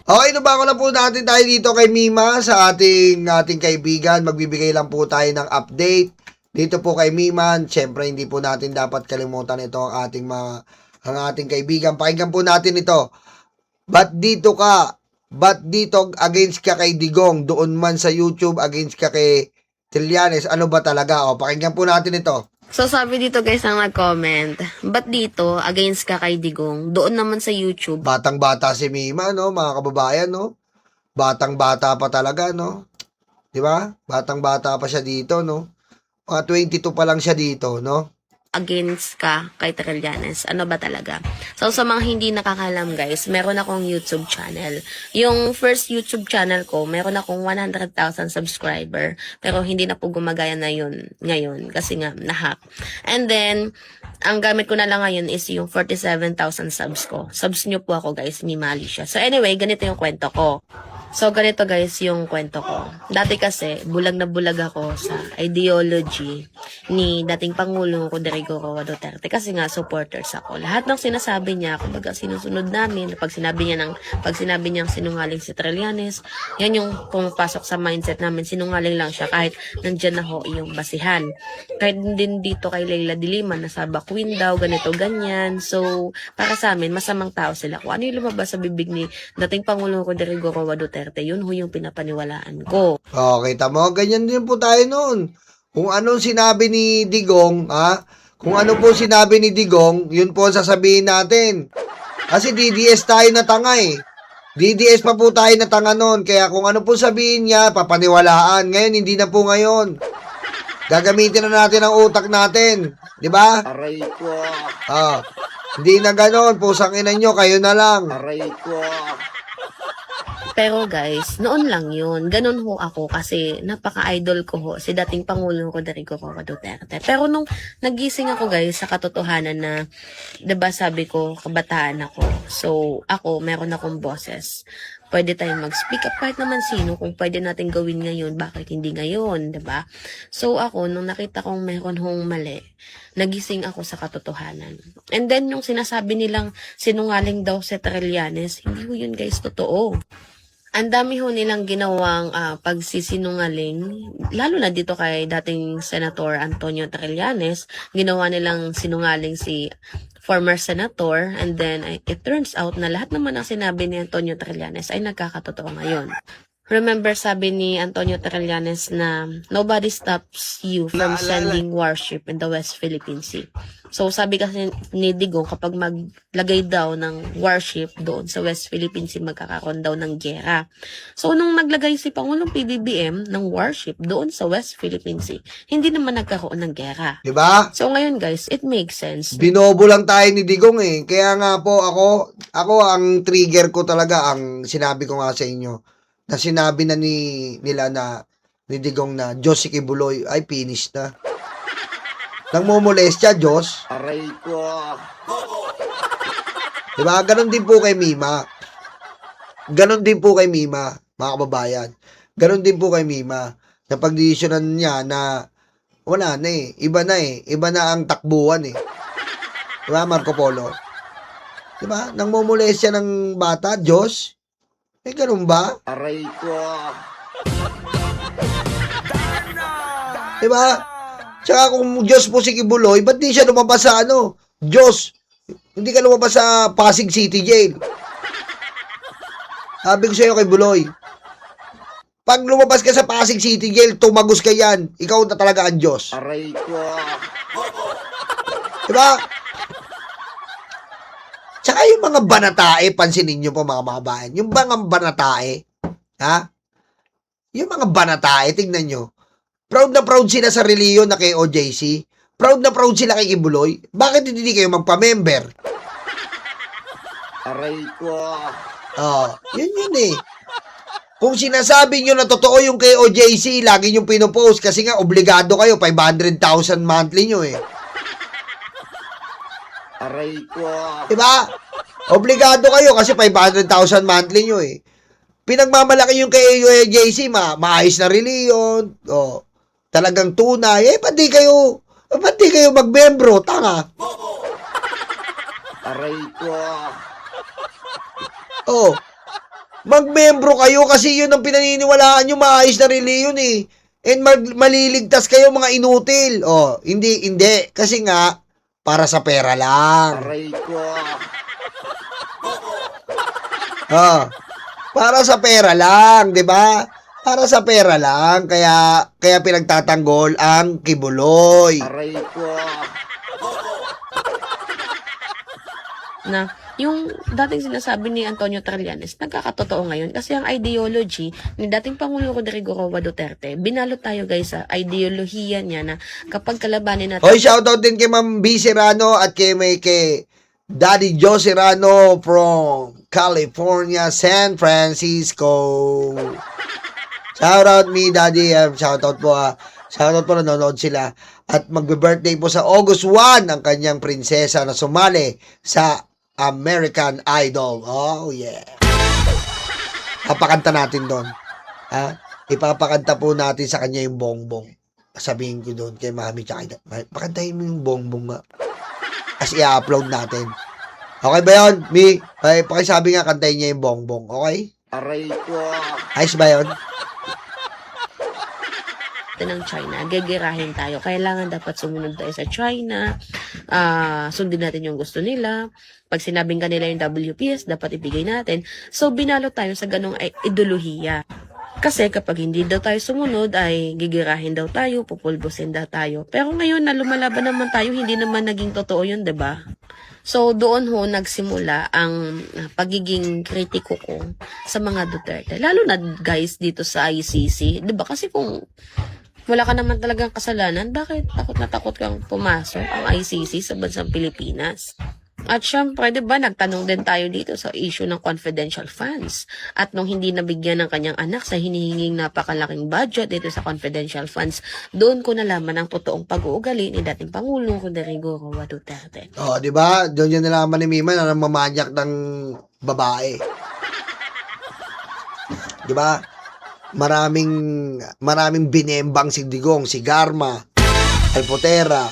Okay, nabako na po natin tayo dito kay Mima sa ating kaibigan. Magbibigay lang po tayo ng update dito po kay Mima. Siyempre, hindi po natin dapat kalimutan ito ang ating kaibigan. Pakinggan po natin ito. Ba't dito ka? Ba't dito against ka kay Digong? Doon man sa YouTube against ka kay Trillanes. Ano ba talaga? O, pakinggan po natin ito. So, sabi dito guys ang nag-comment, ba't dito, against ka kay Digong, doon naman sa YouTube? Batang-bata si Mima, no? Mga kababayan, no? Batang-bata pa talaga, no? Di ba? Batang-bata pa siya dito, no? Mga 22 pa lang siya dito, no? Against ka kay Trillanes. Ano ba talaga? So, sa mga hindi nakakalam guys, meron akong YouTube channel. Yung first YouTube channel ko, meron akong 100,000 subscriber. Pero hindi na po gumagaya na yun ngayon kasi nga nahack. And then, ang gamit ko na lang ngayon is yung 47,000 subs ko. Subs nyo po ako guys, mimali siya. So anyway, ganito yung kwento ko. So, ganito guys yung kwento ko. Dati kasi, bulag na bulag ako sa ideology ni dating Pangulong Rodrigo Roa Duterte. Kasi nga, supporters ako. Lahat ng sinasabi niya, kumbaga sinusunod namin. Pag sinabi niyang sinungaling si Trillanes, yan yung pumapasok sa mindset namin. Sinungaling lang siya kahit nandyan na ho yung basihan. Kahit din dito kay Leila Diliman, nasa Bakwin daw, ganito, ganyan. So, para sa amin, masamang tao sila. Kung ano yung lumabas sa bibig ni dating Pangulong Rodrigo Roa Duterte, yun ho yung pinapaniwalaan ko. Okay, tamo. Ganyan din po tayo noon. Kung anong sinabi ni Digong, ha? Kung ano po sinabi ni Digong, yun po ang sasabihin natin. Kasi DDS tayo na tanga eh. DDS pa po tayo na tanga noon. Kaya kung ano po sabihin niya, papaniwalaan. Ngayon, hindi na po ngayon. Gagamitin na natin ang utak natin. Di ba? Aray ko, Hindi na ganon. Pusang ina nyo, kayo na lang. aray ko. Pero guys, noon lang yun. Ganun ho ako kasi napaka-idol ko ho si dating Pangulong Rodrigo Roa Duterte. Pero nung nagising ako guys sa katotohanan na, 'di ba sabi ko, kabataan ako. So, ako, meron akong boses. Pwede tayong mag-speak up kahit naman sino kung pwede natin gawin ngayon, bakit hindi ngayon, 'di ba? So ako, nung nakita kong meron hong mali, nagising ako sa katotohanan. And then yung sinasabi nilang sinungaling daw si Trillanes, hindi ho yun guys totoo. Ang dami ho nilang ginawang pagsisinungaling, lalo na dito kay dating Senator Antonio Trillanes, ginawa nilang sinungaling si former senator, and then it turns out na lahat naman ang sinabi ni Antonio Trillanes ay nagkakatotoo ngayon. Remember, sabi ni Antonio Trillanes na nobody stops you from sending warship in the West Philippine Sea. So, sabi kasi ni Digong, kapag maglagay daw ng warship doon sa West Philippine Sea, magkakaroon daw ng gera. So, nung naglagay si Pangulong PBBM ng warship doon sa West Philippine Sea, hindi naman nagkaroon ng gera. Di ba? So, ngayon guys, it makes sense. Binobo lang tayo ni Digong eh. Kaya nga po ako ang trigger ko talaga, ang sinabi ko nga sa inyo, na sinabi na nila na ni Digong na Diyos si Kibuloy ay finish na. Nang mumulestya, Diyos. Aray ko. Diba? Ganon din po kay Mima. Ganon din po kay Mima, mga kababayan. Ganon din po kay Mima. Na pagdesisyonan niya na wala na eh. Iba na eh. Iba na ang takbuhan eh. Diba, Marco Polo? Diba? Nang mumulestya ng bata, Diyos. Eh, ganun ba? Aray ko. Diba? Tsaka kung Diyos po si Kibuloy, ba't di siya lumabas sa Diyos, hindi ka lumabas sa Pasig City Jail. Sabi ko sa'yo kay Buloy, pag lumabas ka sa Pasig City Jail, tumagos ka yan. Ikaw na talaga ang Diyos. Aray ko. Diba? Tsaka yung mga banatae, pansinin nyo po mga kababayan, yung mga banatae, ha? Yung mga banatae, tignan nyo, proud na proud sila sa reliyon na kay OJC. Proud na proud sila kay Kibuloy. Bakit hindi kayo magpa-member? Aray ko. Yun eh. Kung sinasabi nyo na totoo yung kay OJC, lagi nyo pinopost kasi nga obligado kayo, 500,000 monthly nyo eh. Aray ko. Diba? Obligado kayo kasi 500,000 monthly nyo eh. Pinagmamalaki yung kay OJC, maayos na reliyon, talagang tunay, pati kayo magmembro, tanga. Aray ko. Magmembro kayo kasi yun ang pinaniniwalaan nyo, maayos na reliyon eh. And maliligtas kayo mga inutil. Oh, hindi. Kasi nga, para sa pera lang. Aray ko. Oh, para sa pera lang, di ba? Para sa pera lang. Kaya pinagtatanggol ang kibuloy. Aray ko. Na yung dating sinasabi ni Antonio Trillanes, nagkakatotoo ngayon kasi ang ideology ni dating Pangulo Rodrigo Roa Duterte, binalot tayo guys sa ideolohiya niya na kapag kalabanin natin. Hoy, shoutout din kay Ma'am B. Serrano at kay Daddy Joe Serrano from California, San Francisco. Shoutout me, Daddy. Shoutout po Shoutout po, nanonood sila. At magbe-birthday po sa August 1 ang kanyang prinsesa na sumali sa American Idol. Oh, yeah. Papakanta natin doon. Ipapakanta po natin sa kanya yung bongbong. Sabihin ko doon kay Mami tsaka, pakantahin mo yung bongbong nga. As i-upload natin. Okay ba yun, Mi? Pakisabi nga, kantahin niya yung bongbong. Okay? Aray ko. Ayos ba yun? ng China, gagirahin tayo. Kailangan dapat sumunod tayo sa China, sundin natin yung gusto nila. Pag sinabing kanila yung WPS, dapat ibigay natin. So, binalot tayo sa ganong ideolohiya. Kasi kapag hindi daw tayo sumunod, ay gigirahin daw tayo, pupulbusin daw tayo. Pero ngayon na lumalaban naman tayo, hindi naman naging totoo yun, 'di ba? So, doon ho nagsimula ang pagiging kritiko ko sa mga Duterte. Lalo na guys dito sa ICC. 'Di ba? Kasi kung wala ka naman talagang kasalanan, bakit takot na takot kang pumasok ang ICC sa bansang Pilipinas? At syempre, 'di ba, nagtanong din tayo dito sa issue ng confidential funds. At nung hindi nabigyan ng kanyang anak sa hinihinging napakalaking budget dito sa confidential funds, doon ko nalaman ang totoong pag-uugali ni dating Pangulong Rodrigo Roa Duterte. Oh, 'di ba? Doon yun nalaman ni Mima na mamanyak ng babae. 'Di ba? Maraming binembang si Digong, si Garma, Alpotera,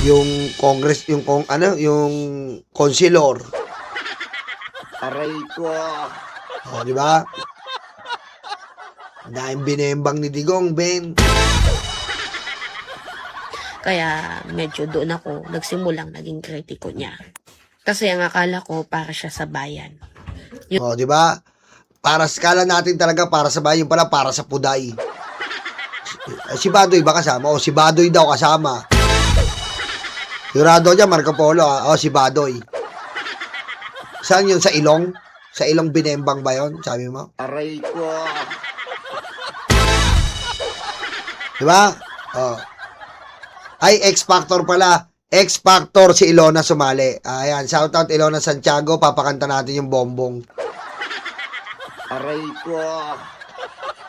yung yung konsilor. Aray ko. Oh, di ba? Dahil binembang ni Digong, Ben. Kaya medyo doon ako nagsimulang naging kritiko niya. Kasi ang akala ko para siya sa bayan. Oh, di ba? Para skala natin talaga para sa bayan, pala para sa puday. Si Badoy ba kasama? O si Badoy daw kasama. Sigurado niya, Marco Polo. O si Badoy. Saan yun? Sa Ilong? Sa Ilong binembang ba yun? Sabi mo? Aray ko. Di ba? Oh. Ay, X-Factor pala. X-Factor si Ilona sumali. Ayan, shoutout Ilona Santiago. Papakanta natin yung bombong. Aray ko.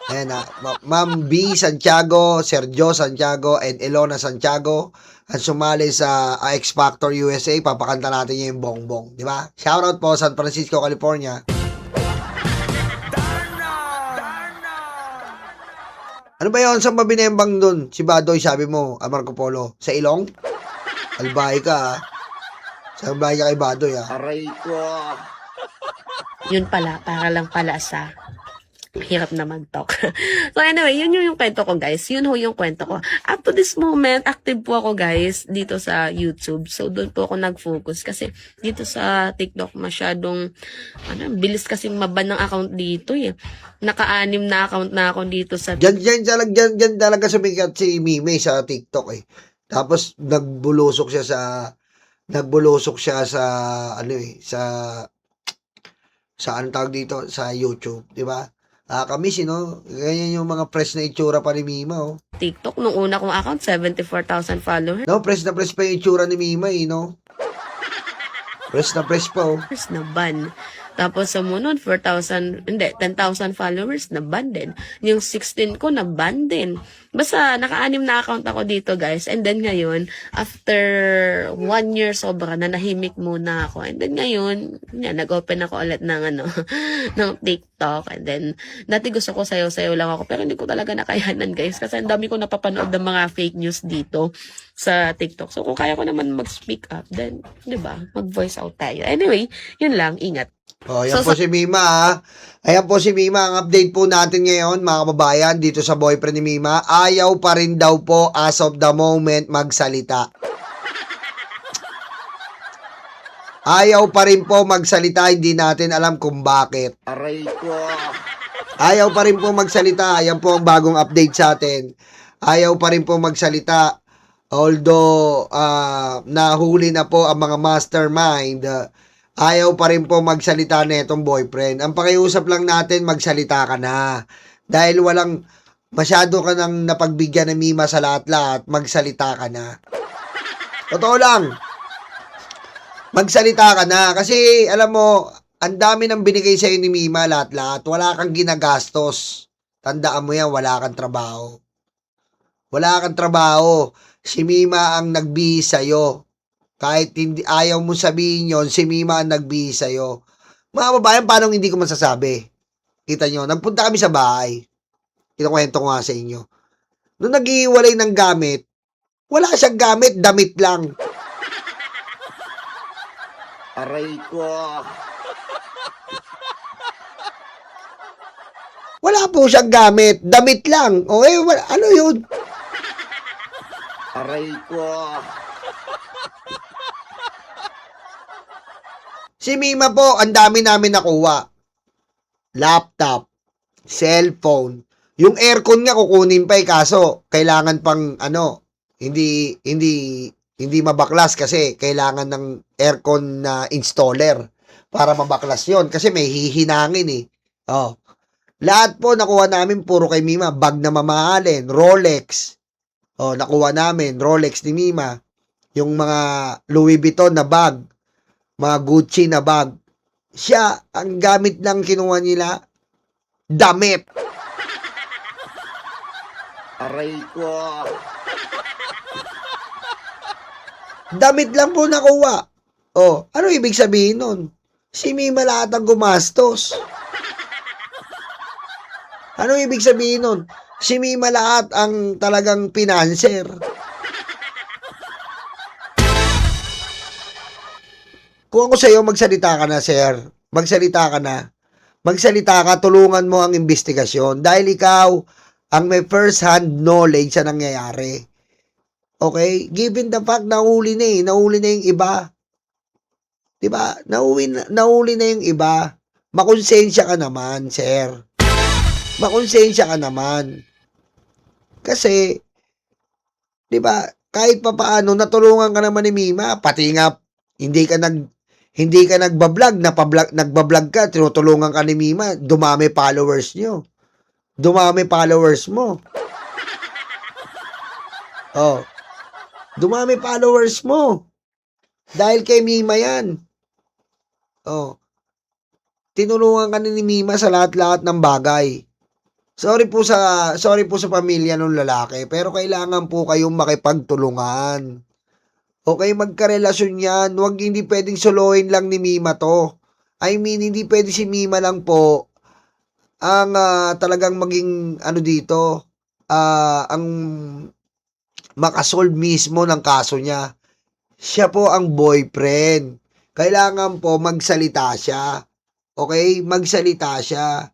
Ayan na. Ma'am B. Santiago, Sergio Santiago, and Ilona Santiago ang sumali sa X Factor USA. Papakanta natin yung bongbong. Di ba? Shoutout po, San Francisco, California. Ano ba yun? Saan ba binembang dun? Si Badoy, sabi mo, Marco Polo. Sa Ilong? Albay ka, Saan ba ka kay Badoy, Aray ko. Yun pala, para lang pala sa hirap na mag-talk. So anyway, yun yung kwento ko guys. Yun ho yung kwento ko. Up to this moment, active po ako guys dito sa YouTube. So doon po ako nag-focus kasi dito sa TikTok masyadong bilis kasing maban ng account dito eh. Naka-anim na account na ako dito sa Diyan talaga sumikat si Mime sa TikTok eh. Tapos nagbulusok siya sa anong tawag dito sa YouTube, di ba? Kami ganyan yung mga press na itsura pa ni Mima, oh. TikTok. Nung una kong account, 74,000 followers. No, press na press pa yung itsura ni Mima, eh, no? Press na press pa, oh. Na ban. Tapos sumunod, 10,000 followers, na ban din. Yung 16 ko, na ban din. Basta, naka-anim na account ako dito, guys. And then ngayon, after 1 year sobra, nanahimik muna ako. And then ngayon, nag-open ako ulit ng, ng TikTok. And then, dati gusto ko sayo-sayo lang ako. Pero hindi ko talaga nakayanan, guys. Kasi ang dami ko napapanood ng mga fake news dito sa TikTok. So, kung kaya ko naman mag-speak up, then, di ba, mag-voice out tayo. Anyway, yun lang, ingat. Oh, yan So, po si Mima, ah. Ayan po si Mima. Ang update po natin ngayon, mga kababayan, dito sa boyfriend ni Mima, ayaw pa rin daw po as of the moment magsalita. Ayaw pa rin po magsalita, hindi natin alam kung bakit. Aray ko. Ayaw pa rin po magsalita. Ayan po ang bagong update sa atin. Ayaw pa rin po magsalita. Although, nahuli na po ang mga mastermind, ayaw pa rin po magsalita na itong boyfriend. Ang pakiusap lang natin, magsalita ka na. Dahil masyado ka nang napagbigyan ng Mima sa lahat-lahat, magsalita ka na. Totoo lang. Magsalita ka na. Kasi, alam mo, ang dami nang binigay sa'yo ni Mima lahat-lahat. Wala kang ginagastos. Tandaan mo yan, wala kang trabaho. Wala kang trabaho. Si Mima ang nagbihis sa'yo. Kahit hindi, ayaw mo sabihin yon, si Mima ang nagbihis sa'yo. Mga babayan, paano hindi ko masasabi? Kita nyo, nagpunta kami sa bahay. Kinukwento ko nga sa inyo. Nung nag-iwalay ng gamit, wala siyang gamit, damit lang. Aray ko. Wala po siyang gamit, damit lang. O eh, ano yun? Aray ko. Si Mima po, ang dami namin nakuha. Laptop, cellphone. Yung aircon nga kukunin pa kaso kailangan pang hindi mabaklas kasi kailangan ng aircon na installer para mabaklas yon kasi may hihinangin eh. Oh. Lahat po nakuha namin puro kay Mima, bag na mamahalin, Rolex. Oh, nakuha namin Rolex ni Mima. Yung mga Louis Vuitton na bag, mga Gucci na bag. Siya, ang gamit lang kinuha nila, damit. Aray ko. Damit lang po nakuha. Oh, ano ibig sabihin nun? Si Mima lahat ang gumastos. Ano ibig sabihin nun? Si Mima lahat ang talagang pinanser. Kung ako sa'yo, magsalita ka na, sir. Magsalita ka na. Magsalita ka, tulungan mo ang investigasyon. Dahil ikaw ang may first-hand knowledge sa nangyayari. Okay? Given the fact, nahuli na eh. Nahuli na yung iba. Diba? Nahuli na yung iba. Makonsensya ka naman, sir. Makonsensya ka naman. Kasi, diba, kahit pa paano, natulungan ka naman ni Mima. Pati nga, hindi ka nagbablog, nagbablog ka, tinutulungan ka ni Mima, dumami followers nyo. Dumami followers mo. Oh. Dumami followers mo. Dahil kay Mima yan. Oh. Tinulungan ka ni Mima sa lahat-lahat ng bagay. Sorry po sa pamilya ng lalaki, pero kailangan po kayong makipagtulungan. Okay, magkarelasyon yan. Hindi pwedeng solohin lang ni Mima to. I mean, hindi pwede si Mima lang po ang talagang maging dito, ang makasolve mismo ng kaso niya. Siya po ang boyfriend. Kailangan po magsalita siya. Okay? Magsalita siya.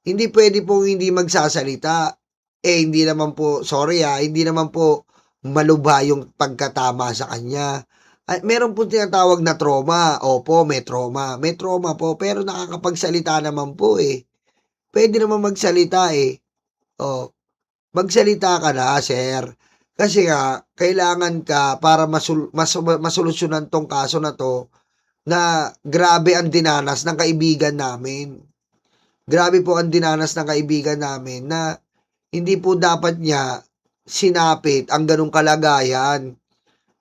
Hindi pwede po hindi magsasalita. Hindi naman po, hindi naman po malubha yung pagkatama sa kanya. At meron po tinatawag na trauma. Opo, may trauma. May trauma po, pero nakakapagsalita naman po eh. Pwede naman magsalita eh. Oh, magsalita ka na, sir. Kasi nga, kailangan ka para masolusyonan tong kaso na to na grabe ang dinanas ng kaibigan namin. Grabe po ang dinanas ng kaibigan namin na hindi po dapat niya sinapit ang ganong kalagayan.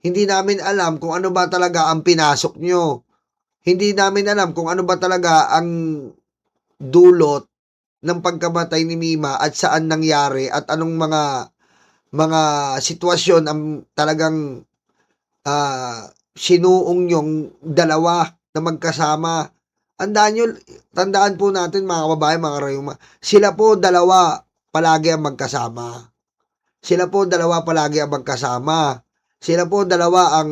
Hindi namin alam kung ano ba talaga ang pinasok nyo. Hindi namin alam kung ano ba talaga ang dulot ng pagkamatay ni Mima at saan nangyari at anong mga sitwasyon ang talagang sinuong yung dalawa na magkasama. Tandaan po natin mga kababayan, mga karayuma, sila po dalawa palagi ang magkasama. Sila po dalawa palagi ang magkasama. Sila po dalawa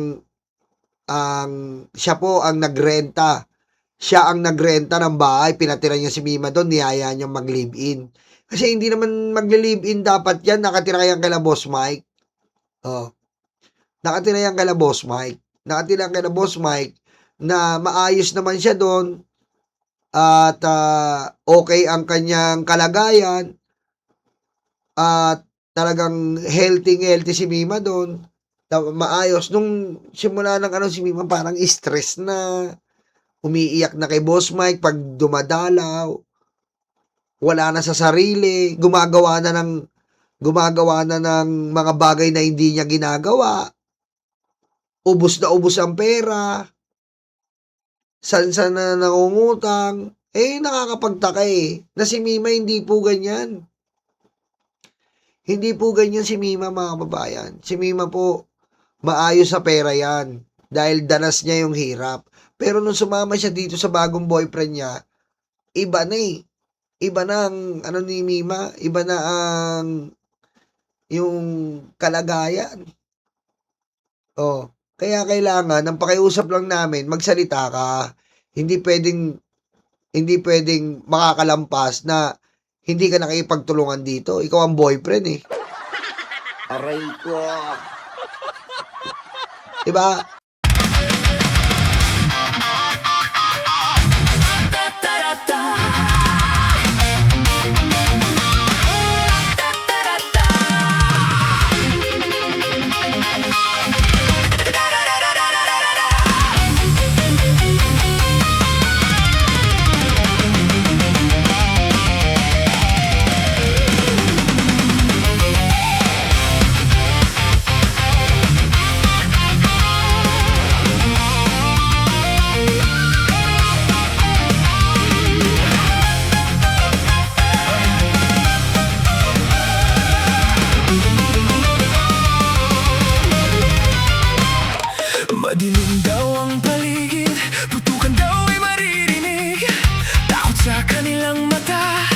siya po ang nagrenta. siya ang nagrenta ng bahay, pinatira niya si Mima doon, niyaya niya mag-live-in. Kasi hindi naman magle-live-in dapat yan, nakatira yan kala Boss Mike. Oh. Nakatira yan kala Boss Mike. Nakatira kala Boss Mike na maayos naman siya doon at okay ang kanyang kalagayan at talagang healthy si Mima doon. Maayos. Nung simula ng si Mima parang stress na, umiiyak na kay Boss Mike pag dumadalaw, wala na sa sarili, gumagawa na ng mga bagay na hindi niya ginagawa, ubos na ubos ang pera, san-san na nangungutang, nakakapagtaka na si Mima hindi po ganyan. Hindi po ganyan si Mima, mga kababayan. Si Mima po, maayos sa pera yan. Dahil danas niya yung hirap. Pero nung sumama siya dito sa bagong boyfriend niya, iba na Iba na ang, ni Mima, iba na ang, yung kalagayan. Kaya kailangan, ang pakiusap lang namin, magsalita ka. Hindi pwedeng makakalampas na hindi ka nakipagtulungan dito. Ikaw ang boyfriend Aray ko. Diba? Madilim daw ang paligid, putukan daw ay maririnig. Takot sa kanilang mata,